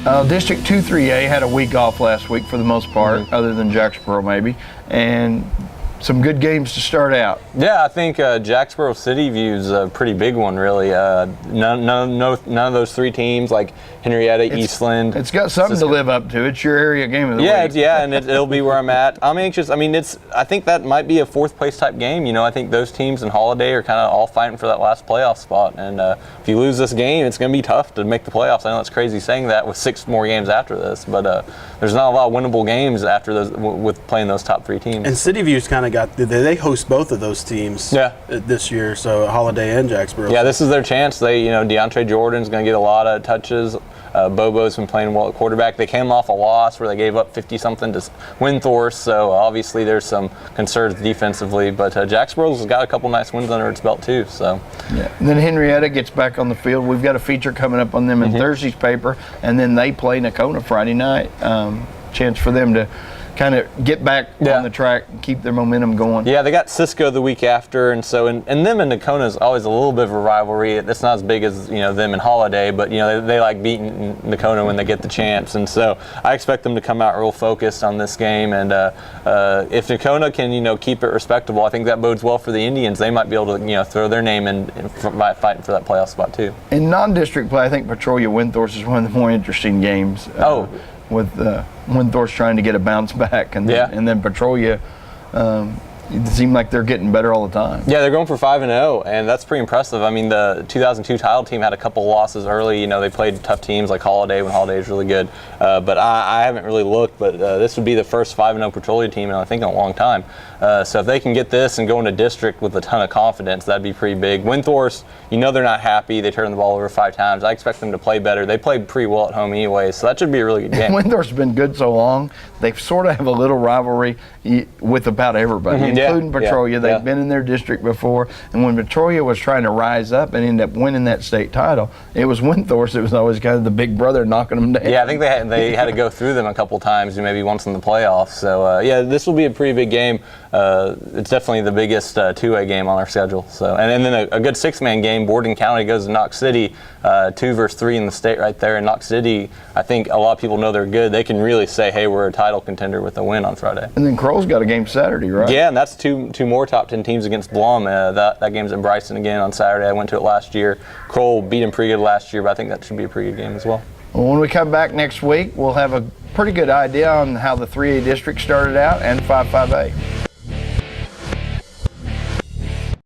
District 2-3A had a week off last week for the most part, other than Jacksboro maybe, and some good games to start out. Yeah, I think Jacksboro-City View is a pretty big one, really. None of those three teams, like Henrietta, Eastland. It's got something to live up to. It's your area game of the week. Yeah, and it'll be where I'm at. I'm anxious. I mean, I think that might be a fourth place type game. I think those teams in Holiday are kind of all fighting for that last playoff spot. And if you lose this game, it's going to be tough to make the playoffs. I know it's crazy saying that with 6 more games after this, but there's not a lot of winnable games after those with playing those top 3 teams. And City View's kind of they host both of those teams this year, so Holiday and Jacksboro. Yeah, this is their chance. DeAndre Jordan's going to get a lot of touches. Bobo's been playing well at quarterback. They came off a loss where they gave up 50-something to Windthorst, so obviously there's some concerns defensively. But Jacksboro's got a couple nice wins under its belt too. So. Yeah. And then Henrietta gets back on the field. We've got a feature coming up on them in Thursday's paper, and then they play Nakona Friday night. Chance for them to kind of get back on the track and keep their momentum going. Yeah, they got Cisco the week after, and so and them and Nakona is always a little bit of a rivalry. It's not as big as them and Holiday, but they like beating Nakona when they get the chance, and so I expect them to come out real focused on this game. And if Nakona can keep it respectable, I think that bodes well for the Indians. They might be able to throw their name in fighting for that playoff spot too. In non-district play, I think Petrolia Windthorst is one of the more interesting games. With Windthorst trying to get a bounce back, and then Petrolia, it seemed like they're getting better all the time. Yeah, they're going for 5-0, and that's pretty impressive. I mean, the 2002 title team had a couple losses early. They played tough teams like Holiday when Holiday is really good. But I haven't really looked, but this would be the first 5-0 Petrolia team in I think in a long time. So if they can get this and go into district with a ton of confidence, that'd be pretty big. Windthorst, they're not happy. They turned the ball over 5 times. I expect them to play better. They played pretty well at home anyway, so that should be a really good game. Windthorst's been good so long, they sort of have a little rivalry with about everybody, including Petrolia. They've been in their district before, and when Petrolia was trying to rise up and end up winning that state title, it was Windthorst that was always kind of the big brother knocking them down. Yeah, I think they had to go through them a couple times, maybe once in the playoffs. So this will be a pretty big game. It's definitely the biggest 2A game on our schedule. So and then a good 6-man game. Borden County goes to Knox City, 2 versus 3 in the state right there. And Knox City, I think a lot of people know they're good. They can really say, hey, we're a title contender with a win on Friday. And then Crowell's got a game Saturday, right? Yeah, and that's two more top 10 teams against Blum. That game's in Bryson again on Saturday. I went to it last year. Crowell beat them pretty good last year, but I think that should be a pretty good game as well. Well, when we come back next week, we'll have a pretty good idea on how the 3A district started out and 5-5A.